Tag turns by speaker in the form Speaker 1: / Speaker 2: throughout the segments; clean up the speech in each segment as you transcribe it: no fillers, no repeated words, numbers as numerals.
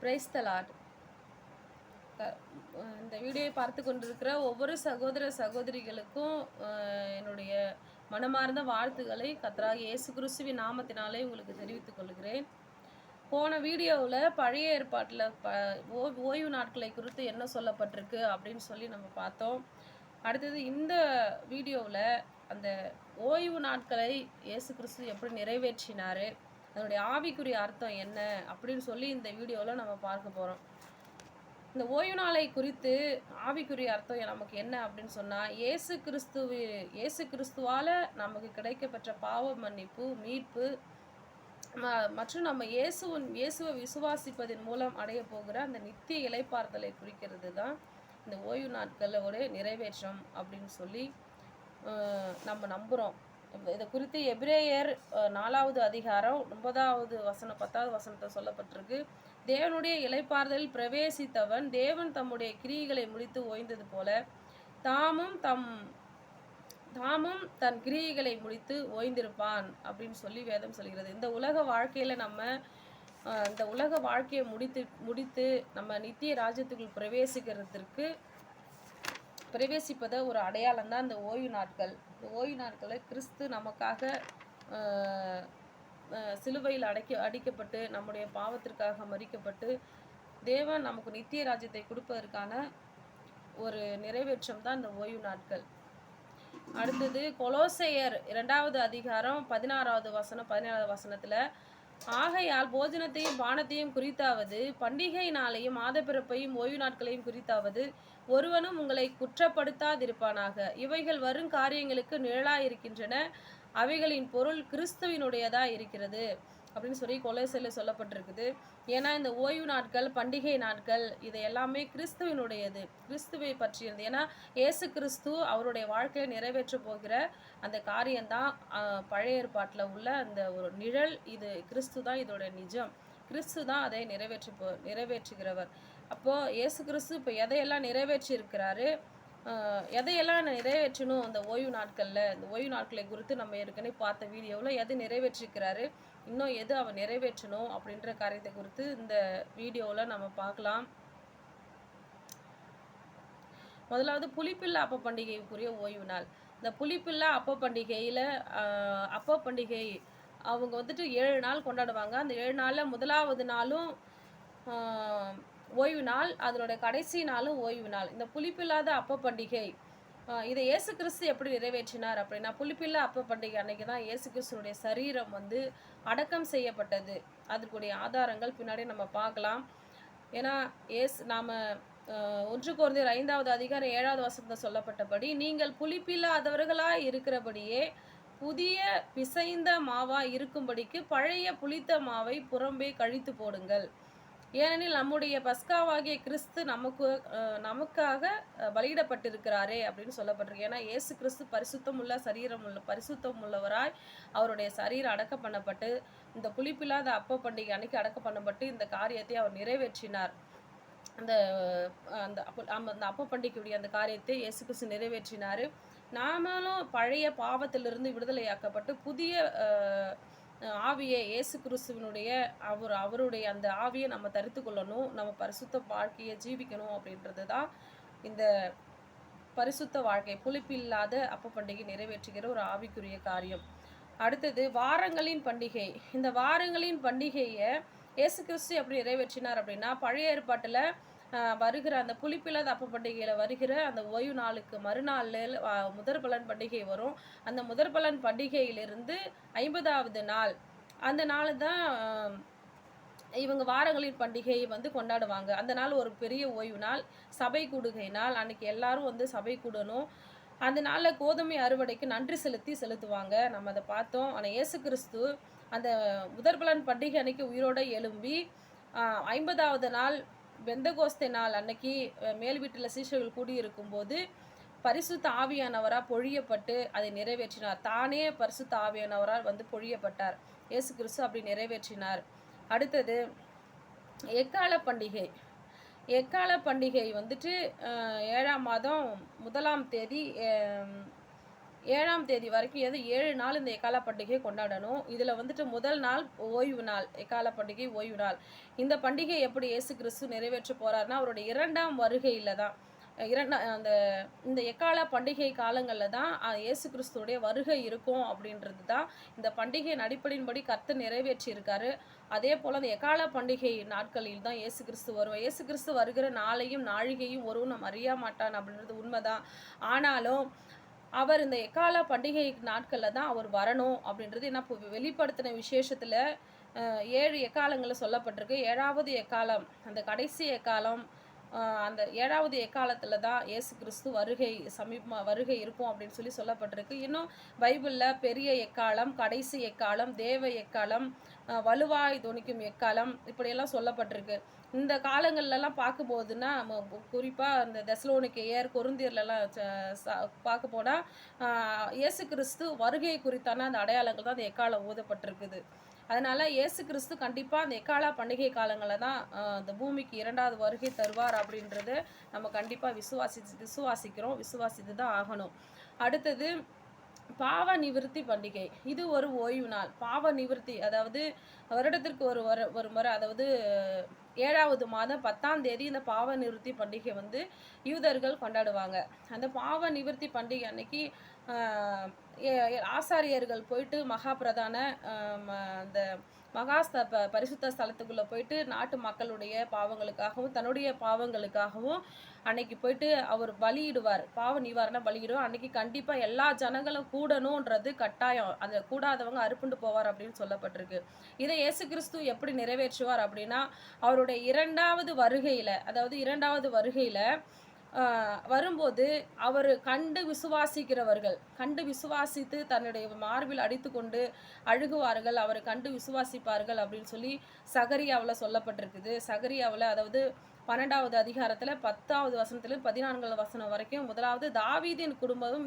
Speaker 1: Praise the Lord. இந்த வீடியோவை பார்த்து கொண்டிருக்கிற ஒவ்வொரு சகோதர சகோதரிகளுக்கும் என்னுடைய மனமார்ந்த வாழ்த்துக்களை கர்த்தராகிய இயேசு கிறிஸ்துவின் நாமத்தினாலே உங்களுக்கு தெரிவித்துக் கொள்கிறேன். போன வீடியோவில் பழைய ஏற்பாட்டில் ஓய்வு நாட்களை குறித்து என்ன சொல்லப்பட்டிருக்கு அப்படின்னு சொல்லி நம்ம பார்த்தோம். அடுத்தது இந்த வீடியோவில் அந்த ஓய்வு நாட்களை இயேசு கிறிஸ்து எப்படி நிறைவேற்றினார், அதனுடைய ஆவிக்குரிய அர்த்தம் என்ன அப்படின்னு சொல்லி இந்த வீடியோவில் நம்ம பார்க்க போகிறோம். இந்த ஓய்வு நாளை குறித்து ஆவிக்குரிய அர்த்தம் நமக்கு என்ன அப்படின்னு சொன்னால், இயேசு கிறிஸ்துவால் நமக்கு கிடைக்கப்பெற்ற பாவ மன்னிப்பு, மீட்பு மற்றும் நம்ம இயேசுவை விசுவாசிப்பதன் மூலம் அடைய போகிற அந்த நித்திய இளைப்பாறுதலை குறிக்கிறது தான் இந்த ஓய்வு நாட்களோட நிறைவேற்றம் அப்படின்னு சொல்லி நம்ம நம்புகிறோம். இதை குறித்து எபிரேயர் 4வது அதிகாரம் 9வது வசனம் 10வது வசனத்தை சொல்லப்பட்டிருக்கு. தேவனுடைய இளைப்பாறுதலில் பிரவேசித்தவன் தேவன் தம்முடைய கிரியைகளை முடித்து ஓய்ந்தது போல தாமும் தன் கிரியைகளை முடித்து ஓய்ந்திருப்பான் அப்படின்னு சொல்லி வேதம் சொல்கிறது. இந்த உலக வாழ்க்கையில் நம்ம இந்த உலக வாழ்க்கையை முடித்து நம்ம நித்திய ராஜ்யத்துக்குள் பிரவேசிப்பதை ஒரு அடையாளம் தான் இந்த ஓய்வு நாட்கள். இந்த ஓய்வு நாட்களை கிறிஸ்து நமக்காக சிலுவையில் அடிக்கப்பட்டு நம்முடைய பாவத்திற்காக மரிக்கப்பட்டு தேவன் நமக்கு நித்திய ராஜ்யத்தை கொடுப்பதற்கான ஒரு நிறைவேற்றம் தான் இந்த ஓய்வு நாட்கள். அடுத்தது கொலோசையர் 2வது அதிகாரம் 16வது வசனம் 17வது வசனத்தில், ஆகையால் போஜனத்தையும் பானத்தையும் குறித்தாவது பண்டிகை நாளையும் மாதப்பிறப்பையும் ஓய்வு நாட்களையும் குறித்தாவது ஒருவனும் உங்களை குற்றப்படுத்தாதிருப்பானாக. இவைகள் வரும் காரியங்களுக்கு நிழலாயிருக்கின்றன, அவைகளின் பொருள் கிறிஸ்துவினுடையதா இருக்கிறது அப்படின்னு சொல்லி கொலோசையில் சொல்லப்பட்டிருக்குது. ஏன்னா இந்த ஓய்வு நாட்கள், பண்டிகை நாட்கள் இது எல்லாமே கிறிஸ்துவினுடையது, கிறிஸ்துவை பற்றியது. ஏன்னா இயேசு கிறிஸ்து அவருடைய வாழ்க்கையை நிறைவேற்ற போகிற அந்த காரியம்தான் பழைய ஏற்பாட்டில் உள்ள அந்த ஒரு நிழல். இது கிறிஸ்து தான் இதோட நிஜம். கிறிஸ்து தான் அதை நிறைவேற்றுகிறவர். அப்போது இயேசு கிறிஸ்து இப்போ எதையெல்லாம் நிறைவேற்றி இருக்கிறாரு, எதையெல்லாம் நிறைவேற்றணும் அந்த ஓய்வு நாட்களில், இந்த ஓய்வு நாட்களை குறித்து நம்ம ஏற்கனவே பார்த்த வீடியோவில் எது நிறைவேற்றிருக்கிறாரு, இன்னும் எது அவர் நிறைவேற்றணும் அப்படின்ற காரியத்தை குறித்து இந்த வீடியோவில் நம்ம பார்க்கலாம். முதலாவது புளிப்பில்லா அப்ப பண்டிகைக்குரிய ஓய்வு நாள். இந்த புளிப்பில்லா அப்ப பண்டிகையில் அப்ப பண்டிகை அவங்க வந்துட்டு 7 நாள் கொண்டாடுவாங்க. அந்த 7 நாளில் முதலாவது நாளும் ஓய்வு நாள், அதனோட கடைசி நாளும் ஓய்வு நாள். இந்த புளிப்பில்லாத அப்ப பண்டிகை இதை இயேசு கிறிஸ்து எப்படி நிறைவேற்றினார் அப்படின்னா, புளிப்பில்லா அப்ப பண்டிகை அன்னைக்கு தான் இயேசு கிறிஸ்துனுடைய சரீரம் அடக்கம் செய்யப்பட்டது. அதற்குடைய ஆதாரங்கள் பின்னாடி நம்ம பார்க்கலாம். ஏன்னா நாம் 1 கொரிந்தியர் 5வது அதிகாரம் 7வது வசனத்தில் சொல்லப்பட்டபடி, நீங்கள் புளிப்பில்லாதவர்களாய் இருக்கிறபடியே புதிய பிசைந்த மாவாய் இருக்கும்படிக்கு பழைய புளித்த மாவை புறம்பே கழித்து போடுங்கள். ஏனெனில் நம்முடைய பஸ்காவாகிய கிறிஸ்து நமக்காக பலியிடப்பட்டிருக்கிறாரே அப்படின்னு சொல்லப்பட்டிருக்கு. ஏன்னா இயேசு கிறிஸ்து பரிசுத்தம் உள்ளவராய் அவருடைய சரீரம் அடக்கம் பண்ணப்பட்டு இந்த புளிப்பில்லாத அப்ப பண்டிகை அன்னைக்கு அடக்கம் பண்ணப்பட்டு இந்த காரியத்தை அவர் நிறைவேற்றினார். அந்த அப்ப பண்டிகையுடைய அந்த காரியத்தை இயேசு கிறிஸ்து நிறைவேற்றினார். நாமளும் பழைய பாவத்திலிருந்து விடுதலையாக்கப்பட்டு புதிய ஆவியை இயேசு கிறிஸ்துவனுடைய அவருடைய அந்த ஆவியை நம்ம தரித்து கொள்ளணும், நம்ம பரிசுத்த வாழ்க்கையை ஜீவிக்கணும் அப்படின்றது தான் இந்த பரிசுத்த வாழ்க்கை, புளிப்பில்லாத அப்ப பண்டிகை நிறைவேற்றுகிற ஒரு ஆவிக்குரிய காரியம். அடுத்தது வாரங்களின் பண்டிகை. இந்த வாரங்களின் பண்டிகையை இயேசு கிறிஸ்து எப்படி நிறைவேற்றினார் அப்படின்னா, பழைய ஏற்பாட்டில் வருகிற அந்த புளிப்பில்லாத அப்ப பண்டிகையில் வருகிற அந்த ஓய்வு நாளுக்கு மறுநாளில் முதற் பலன் பண்டிகை வரும். அந்த முதற் பலன் பண்டிகையிலிருந்து 50வது நாள், அந்த நாள் தான் இவங்க வாரங்களின் பண்டிகை கொண்டாடுவாங்க. அந்த நாள் ஒரு பெரிய ஓய்வு நாள், சபை கூடுகை நாள். அன்னைக்கு எல்லாரும் சபை கூடணும். அந்த நாளில் கோதுமை அறுவடைக்கு நன்றி செலுத்துவாங்க. நம்ம அதை பார்த்தோம். ஆனால் இயேசு கிறிஸ்து அந்த முதற் பலன் பண்டிகை அன்னைக்கு உயிரோடு எழும்பி 50வது நாள் பெந்தகோஸ்தே நாள் அன்னைக்கு மேல் வீட்டில் சீஷர்கள் கூடியிருக்கும் போது பரிசுத்த ஆவியானவரால் பொழியப்பட்டு அதை நிறைவேற்றினார். தானே பரிசுத்த ஆவியானவரால் பொழியப்பட்டார். இயேசு கிறிஸ்து அப்படி நிறைவேற்றினார். அடுத்தது எக்கால பண்டிகை. எக்கால பண்டிகை 7ஆம் மாதம் 1ஆம் தேதி 7ஆம் தேதி வரைக்கும் 7 நாள் இந்த எக்கால பண்டிகை கொண்டாடணும். இதுல வந்துட்டு முதல் நாள் ஓய்வு நாள், எக்கால பண்டிகை ஓய்வு நாள். இந்த பண்டிகை எப்படி இயேசு கிறிஸ்து நிறைவேற்ற போறார்னா, அவருடைய 2ஆம் வருகையில தான். அந்த இந்த எக்கால பண்டிகை காலங்கள்ல தான் இயேசு கிறிஸ்துவுடைய வருகை இருக்கும் அப்படின்றது தான் இந்த பண்டிகையின் அடிப்படையின்படி கர்த்தர் நிறைவேற்றி இருக்காரு. அதே போல அந்த எக்கால பண்டிகை நாட்களில் தான் இயேசு கிறிஸ்து வருவார். இயேசு கிறிஸ்து வருகிற நாளையும் நாழிகையும் ஒருவனும் அறிய மாட்டான் அப்படின்றது உண்மைதான். ஆனாலும் அவர் இந்த எக்கால பண்டிகை நாட்கள்ல தான் அவர் வரணும் அப்படின்றது ஏன்னா இப்போ வெளிப்படுத்தின விசேஷத்துல 7 எக்காலங்கள்ல சொல்லப்பட்டிருக்கு. 7வது எக்காலம், அந்த கடைசி எக்காலம், அந்த 7வது எக்காலத்துல தான் இயேசு கிறிஸ்து வருகை இருக்கும் அப்படின்னு சொல்லப்பட்டிருக்கு. இன்னும் பைபிள்ல பெரிய எக்காலம், கடைசி எக்காலம், தேவ எக்காலம், வலுவாய் தொனிக்கும் எக்காலம் இப்படியெல்லாம் சொல்லப்பட்டிருக்கு. இந்த காலங்கள்லலாம் பார்க்கும்போதுன்னா குறிப்பா இந்த தெசலோனிக்கேயர், கொரிந்தியர்லலாம் பார்க்க போனா இயேசு கிறிஸ்து வருகை குறித்தான அந்த அடையாளங்கள் தான் அந்த எக்காலம் ஊதப்பட்டிருக்குது. அதனால இயேசு கிறிஸ்து கண்டிப்பா அந்த எக்கால பண்டிகை காலங்கள்ல தான் இந்த பூமிக்கு 2வது வருகை தருவார் அப்படின்றத நம்ம கண்டிப்பா விசுவாசிக்கிறோம். விசுவாசித்து தான் ஆகணும். அடுத்தது பாவ நிவிர்த்தி பண்டிகை. இது ஒரு ஓய்வு நாள். பாவ நிவிர்த்தி அதாவது வருடத்திற்கு ஒரு முறை, அதாவது 7வது மாதம் 10ஆம் தேதி இந்த பாவ நிவிர்த்தி பண்டிகை வந்து யூதர்கள் கொண்டாடுவாங்க. அந்த பாவ நிவிர்த்தி பண்டிகை அன்னைக்கு ஆசாரியர்கள் போயிட்டு மகா பிரதான அந்த பரிசுத்த ஸ்தலத்துக்குள்ள போயிட்டு நாட்டு மக்களுடைய பாவங்களுக்காகவும் தன்னுடைய பாவங்களுக்காகவும் அன்னைக்கு போயிட்டு அவர் பலியிடுவார். பாவ நிவாரண பலியிடுவார். அன்னைக்கு கண்டிப்பா எல்லா ஜனங்களும் கூடணும்ன்றது கட்டாயம். அந்த கூடாதவங்க அறுப்புண்டு போவார் அப்படின்னு சொல்லப்பட்டிருக்கு. இதை இயேசு கிறிஸ்து எப்படி நிறைவேற்றுவார் அப்படின்னா, அவருடைய 2வது வருகையில, அதாவது 2வது வருகையில வரும்போது அவர் கண்டு விசுவாசித்து தன்னுடைய மார்பில் அடித்துக்கொண்டு அழுகுவார்கள், அவரை கண்டு விசுவாசிப்பார்கள் அப்படின்னு சொல்லி சகரியாவில் சொல்லப்பட்டிருக்குது. சகரியாவில் அதாவது 12வது அதிகாரத்தில் 10வது வசனத்திலும் 14வது வசனம் வரைக்கும் முதலாவது தாவீதின் குடும்பமும்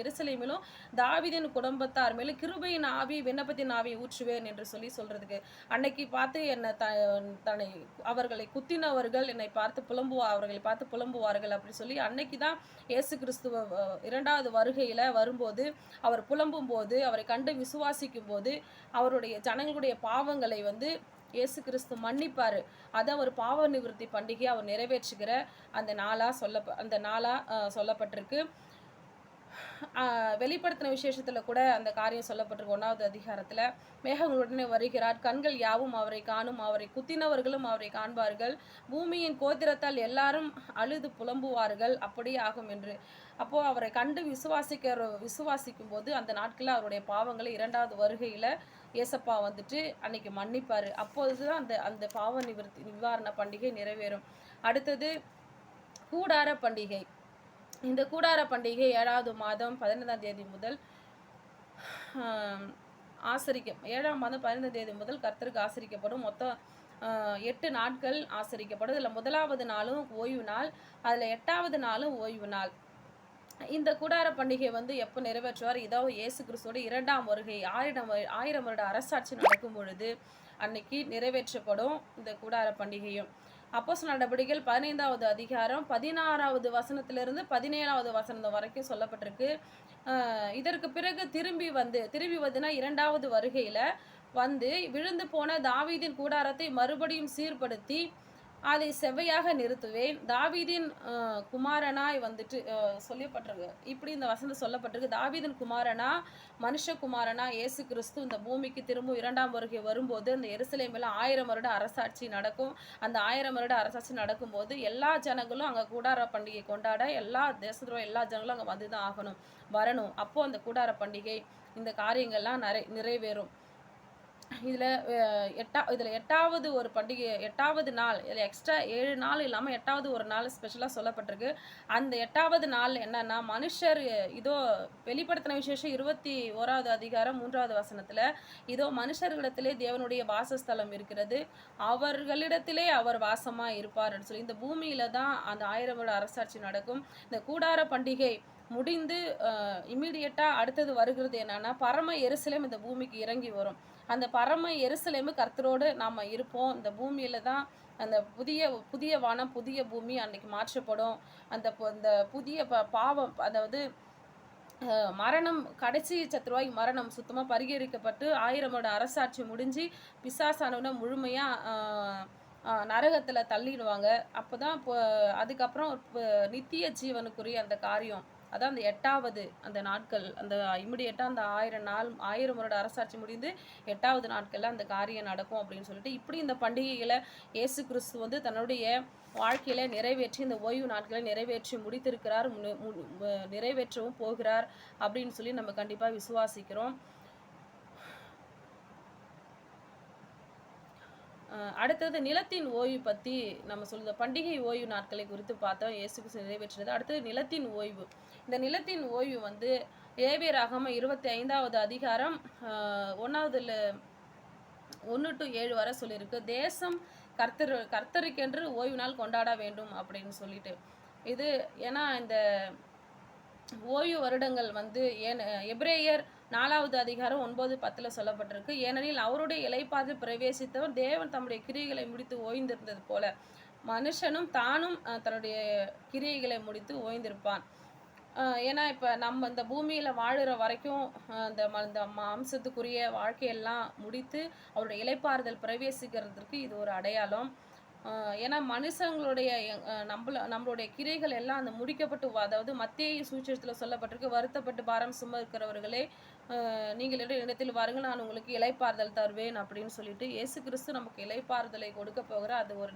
Speaker 1: எருசலேமிலும் தாவீதின் குடும்பத்தார் மேலும் கிருபையின் ஆவி விண்ணப்பத்தின் ஆவியை ஊற்றுவேன் என்று சொல்றதுக்கு அன்னைக்கு பார்த்து தன்னை அவர்களை குத்தினவர்கள் அவர்களை பார்த்து புலம்புவார்கள் அப்படி சொல்லி அன்னைக்கு தான் இயேசு கிறிஸ்துவ 2வது வருகையில வரும்போது அவர் புலம்பும் போது அவரை கண்டு விசுவாசிக்கும் போது அவருடைய ஜனங்களுடைய பாவங்களை வந்து இயேசு கிறிஸ்து மன்னிப்பாரு. அதான் ஒரு பாவ நிவிர்த்தி பண்டிகை அவர் நிறைவேற்றுகிற அந்த நாளா சொல்லப்பட்டிருக்கு. வெளிப்படுத்தின விசேஷத்துல கூட அந்த காரியம் சொல்லப்பட்டிருக்கு. 1வது அதிகாரத்துல மேகங்களுடனே வருகிறார், கண்கள் யாவும் அவரை காணும், அவரை குத்தினவர்களும் அவரை காண்பார்கள், பூமியின் கோத்திரத்தால் எல்லாரும் அழுது புலம்புவார்கள், அப்படியே ஆகும் என்று. அப்போ அவரை கண்டு விசுவாசிக்கும் போது அந்த நாட்களில் அவருடைய பாவங்களை 2வது வருகையில ஏசப்பா வந்துட்டு அன்னைக்கு மன்னிப்பாரு. அப்போதுதான் அந்த அந்த பாவ நிவாரண பண்டிகை நிறைவேறும். அடுத்தது கூடார பண்டிகை. இந்த கூடார பண்டிகை 7வது மாதம் 15ஆம் தேதி முதல் 7ஆம் மாதம் 15ஆம் தேதி முதல் கர்த்தருக்கு ஆசரிக்கப்படும். மொத்தம் 8 நாட்கள் ஆசரிக்கப்படும். இதில் முதலாவது நாளும் ஓய்வு நாள், அதில் 8வது நாளும் ஓய்வு நாள். இந்த கூடார பண்டிகை வந்து எப்போ நிறைவேற்றுவார்? இதோ இயேசு கிறிஸ்துவோட 2ஆம் வருகை 1000 வருட அரசாட்சி நடக்கும் பொழுது அன்னைக்கு நிறைவேற்றப்படும் இந்த கூடார பண்டிகையும். அப்போஸ்தலர் நடபடிகள் 15வது அதிகாரம் 16வது வசனத்திலிருந்து 17வது வசனம் வரைக்கும் சொல்லப்பட்டிருக்கு. இதற்கு பிறகு திரும்பி வந்துன்னா 2வது வருகையில வந்து விழுந்து போன தாவீதின் கூடாரத்தை மறுபடியும் சீர்படுத்தி அதை செவ்வையாக நிறுத்துவேன். தாவீதின் குமாரனாய் வந்துட்டு சொல்லப்பட்டிருக்கு. இப்படி இந்த வசனம் சொல்லப்பட்டிருக்கு. தாவீதின் குமாரனா, மனுஷகுமாரனா இயேசு கிறிஸ்து இந்த பூமிக்கு திரும்ப 2ஆம் வருகை வரும்போது அந்த எருசலேமில் 1000 வருட அரசாட்சி நடக்கும். அந்த 1000 வருட அரசாட்சி நடக்கும்போது எல்லா ஜனங்களும் அங்கே கூடார பண்டிகை கொண்டாட எல்லா தேசத்துல எல்லா ஜனங்களும் அங்கே வந்து தான் வரணும். அப்போ அந்த கூடார பண்டிகை இந்த காரியங்கள்லாம் நிறைவேறும். இதில் 8வது ஒரு பண்டிகை, 8வது நாள், இதில் எக்ஸ்ட்ரா 7 நாள் இல்லாமல் 8வது ஒரு நாள் ஸ்பெஷலாக சொல்லப்பட்டிருக்கு. அந்த 8வது நாள் என்னன்னா, மனுஷர் இதோ வெளிப்படுத்தின விசேஷம் 21வது அதிகாரம் 3வது வசனத்தில் இதோ மனுஷர்களிடத்திலே தேவனுடைய வாசஸ்தலம் இருக்கிறது, அவர்களிடத்திலே அவர் வாசமாக இருப்பார்னு சொல்லி இந்த பூமியில தான் அந்த 1000 வருட அரசாட்சி நடக்கும். இந்த கூடார பண்டிகை முடிந்து இம்மீடியட்டாக அடுத்தது வருகிறது என்னன்னா, பரம எருசலேம் இந்த பூமிக்கு இறங்கி வரும். அந்த பரம எருசலேமு கர்த்தரோடு நாம் இருப்போம். இந்த பூமியில தான் அந்த புதிய வானம் புதிய பூமி அன்னைக்கு மாற்றப்படும். அந்த புதிய பாவம், அதாவது மரணம் கடைசி சத்துருவாய் மரணம் சுத்தமாக பரிகரிக்கப்பட்டு 1000 வருட அரசாட்சி முடிஞ்சு பிசாசானவனை முழுமையாக நரகத்தில் தள்ளிடுவாங்க. அப்போ தான் இப்போ அதுக்கப்புறம் நித்திய ஜீவனுக்குரிய அந்த காரியம் அதான் அந்த 8வது அந்த நாட்கள் அந்த இமிடியேட்டாக அந்த 1000 நாள் 1000 வருட அரசாட்சி முடிந்து 8வது நாட்களில் அந்த காரியம் நடக்கும் அப்படின்னு சொல்லிட்டு இப்படி இந்த பண்டிகைகளை இயேசு கிறிஸ்து வந்து தன்னுடைய வாழ்க்கையில நிறைவேற்றி இந்த ஓய்வு நாட்களை நிறைவேற்றி முடித்திருக்கிறார், நிறைவேற்றவும் போகிறார் அப்படின்னு சொல்லி நம்ம கண்டிப்பாக விசுவாசிக்கிறோம். அடுத்தது நிலத்தின் ஓய்வு பற்றி நம்ம சொல்லுத பண்டிகை ஓய்வு நாட்களை குறித்து பார்த்தோம். இயேசு கிறிஸ்து நிறைவேற்றினது. அடுத்தது நிலத்தின் ஓய்வு. இந்த நிலத்தின் ஓய்வு வந்து லேவியராகமம் 25வது அதிகாரம் 1 to 7 வரை சொல்லியிருக்கு. தேசம் கர்த்தருக்கென்று ஓய்வு நாள் கொண்டாட வேண்டும் அப்படின்னு சொல்லிட்டு. இது ஏன்னா இந்த ஓய்வு வருடங்கள் வந்து எபிரேயர் 4வது அதிகாரம் 9, 10 சொல்லப்பட்டிருக்கு. ஏனெனில் அவருடைய இளைப்பாறுதல் பிரவேசித்தவர் தேவன் தம்முடைய கிரியைகளை முடித்து ஓய்ந்திருந்தது போல மனுஷனும் தானும் தன்னுடைய கிரியைகளை முடித்து ஓய்ந்திருப்பான். ஏன்னா இப்போ நம்ம இந்த பூமியில் வாழுற வரைக்கும் இந்த மாம்சத்துக்குரிய வாழ்க்கையெல்லாம் முடித்து அவருடைய இளைப்பாறுதல் பிரவேசிக்கிறதுக்கு இது ஒரு அடையாளம். ஏன்னா மனுஷங்களுடைய நம்மளுடைய கிரைகள் எல்லாம் அந்த முடிக்கப்பட்டு அதாவது மத்தேயு சுவிசேஷத்தில் சொல்லப்பட்டிருக்கு, வருத்தப்பட்டு பாரம் சும இருக்கிறவர்களே நீங்கள் இடத்தில் வாருங்கள், நான் உங்களுக்கு இளைப்பாறுதல் தருவேன் அப்படின்னு சொல்லிட்டு இயேசு கிறிஸ்து நமக்கு இளைப்பாறுதலை கொடுக்க போகிற அது ஒரு